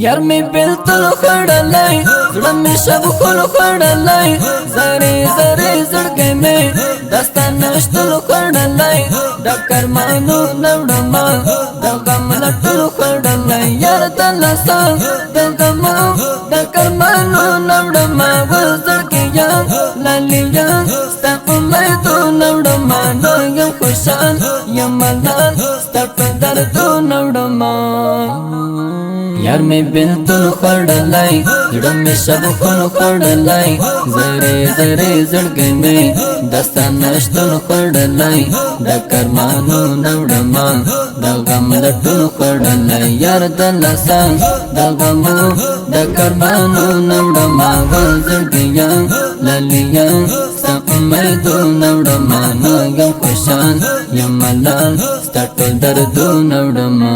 यार में बिल्कुल खड़लाई जुड़ा में सब खुल खड़लाई जरे जरे जड़के में दस्ता नष्टुल खड़लाई डकर मानो नवड़मा दगम लटुल खड़लाई यार तलसा दगमा डकर मानो नवड़मा वल जड़के या लालिया स्टप में तो नवड़मा नो यम खुशाल यमलाल स्टप दर तो नवड़मा यार में बिल्कुल खड़लाई जुड़ा में सब खुल खड़लाई जरे जरे जड़के में दस्ता नष्टुल खड़लाई डकर मानो नवड़मा दगम लटुल खड़लाई यार दलसा दगम डकर मानो नवड़मा वल जड़के या लालिया सब में दो नवड़मा नो यम खुशाल यमलाल स्टप दर दो नवड़मा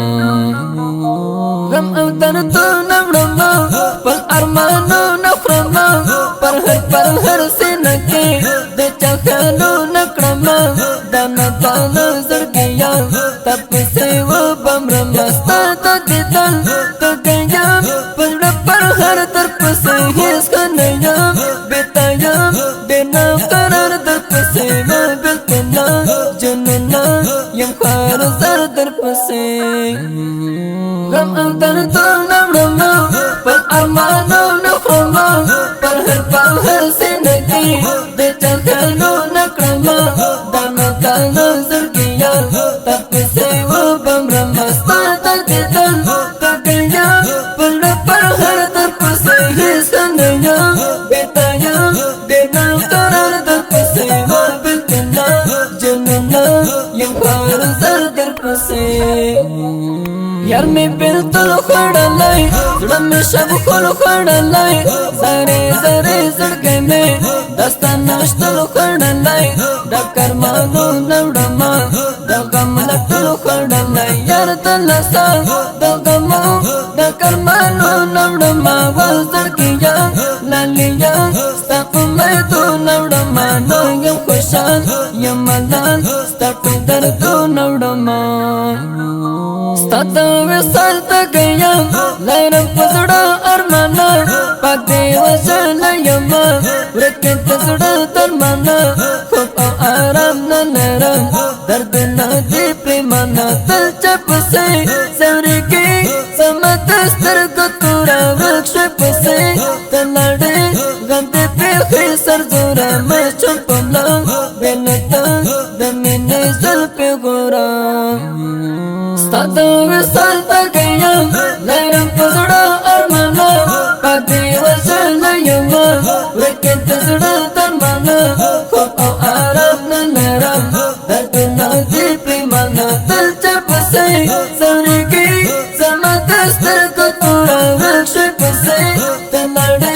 गम अवतर तो नवड़मा पर अरमानो नफरमा पर हर से नके दे चखलो नकड़मा दाना ताना जड़गिया तब से वो बमरमा स्ता दिदल तो गया पर हर तरफ से हिस कन्या बेताया देना करार तरफ से मैं बिल्कुना जुनना यम खार सर तरफ से गम अंतर तो नवड़मा पर अरमानो नफरमा पर हर से नकी दे चखलो नकड़मा दाना ताना जड़गिया तब से वो बमरमा स्ता दिदल तो गया पर हर तरफ से हिस कन्या बेताया देना करार तरफ से मैं बिल्कुना जुनना यम खार सर तरफ से यार में बिल्कुल खड़लाई जुड़ा में सब खुल खड़लाई जरे जरे जड़के में दस्ता नष्टुल खड़लाई डकर मानो नवड़मा दगम लटुल खड़लाई यार तलसा दगम डकर मानो नवड़मा वल जड़के या लालिया स्टप में तो नवड़मा नो यम खुशाल यमलाल स्टप दर दो नवड़मा स्ता विसाल गया लैरम पसड़ा अरमाना पादे वसल यमा रखे तसड़ा तरमाना खूब आराम न नरम दर्द न दे प्रेमाना तल चप से सवरे के समतस्तर को तोरा वृक्ष से तलड़े गंदे पे खिसर जोरा मैं चुपला बेलता दमीने जल पे गोरा स्ता विसाल गया लैरम पसड़ा अरमाना पादे वसल यमा रखे तसड़ा तरमाना खूब आराम न नरम दर्द न दे प्रेमाना तल चप से सवरे के समतस्तर को तोरा वृक्ष से तलड़े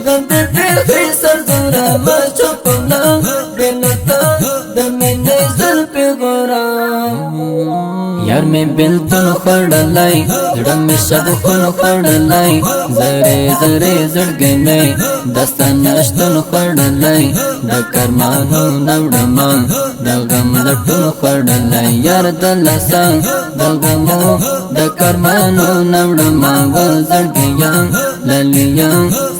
गंदे पे खिसर जोरा मैं चुपला बेलता दमीने जल पे गोरा यार में बिल्कुल खड़लाई जुड़ा में सब खुल खड़लाई जरे जरे जड़के में दस्ता नष्टुल खड़लाई डकर मानो नवड़मा दगम लटुल खड़लाई यार दलसा दगम डकर मानो नवड़मा वल जड़के या लालिया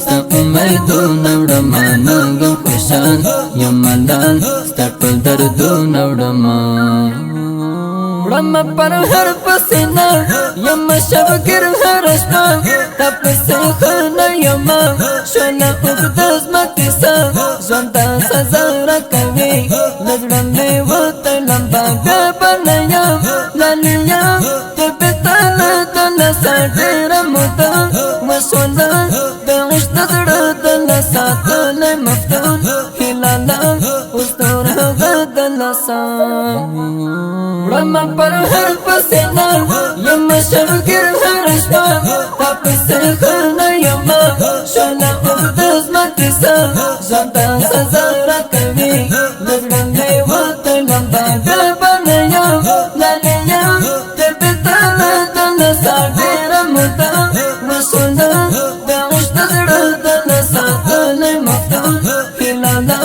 सब में दो नवड़मा नो यम खुशाल यमलाल स्टप दर दो नवड़मा ब्रह्म पर हर पसीना यम शब गिर हरस्ता तप से खाना यमा शोला उपदस मतिसा जोंता सजारा कवे लजड़ा में वो तलंबा बनाया लालिया तब तला तला साडेरा मुदा मशोला दश तजड़ा तला सातल मफ्तून हिलाला उस तोरा गदला सा ब्रह्म पर हर पसीना यम शब गिर हरस्ता तप से खाना यमा शोला उपदस मतिसा जोंता सजारा कवे लजड़ा में वो तलंबा बनाया लालिया तब तला तला साडेरा मुदा मशोला दश तजड़ा तला सातल मफ्तून हिलाला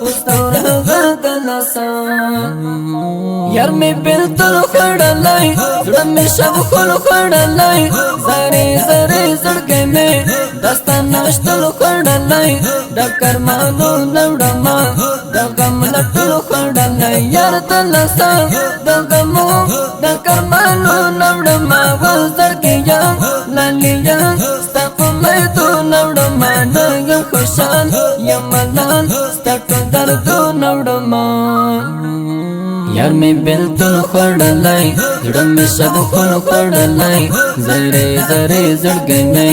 उस तोरा गदला सा यार में बिल्कुल خړلای زړه مې شب خل خړلای زری زری زړګې مې دستان نشتل خړلای د کرمانو نوړما د غم لټل خړلای یار تلسا د غمو د کرمانو نوړما وزړګیا لالیا ستپ مې تو نوړما نګ خوشال یملان ستپ درد نوړما یار می بلتل خړلای زړه می شب خل خړلای زری زری زړګې مې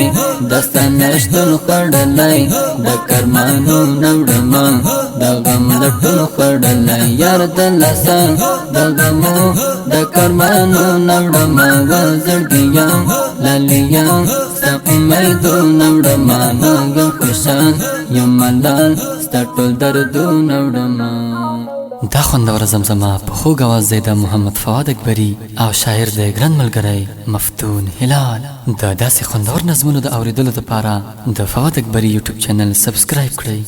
دستان نشتل خړلای د کرمانو نوړما د غم لټل خړلای یار دلسا د غمو د کرمانو نوړما وزړګیا لالیا ستپ مې دو نوړما نګ خوشال یملال ستپ درد نوړما دا خوندور زمزمه په خوږ اواز د محمد فواد اکبری او شاعر د ګران ملګری مفتون هلال د داسې خوندور نظمونو د اوریدلو لپاره د فواد اکبری یوټیوب چینل سبسکرایب کړئ.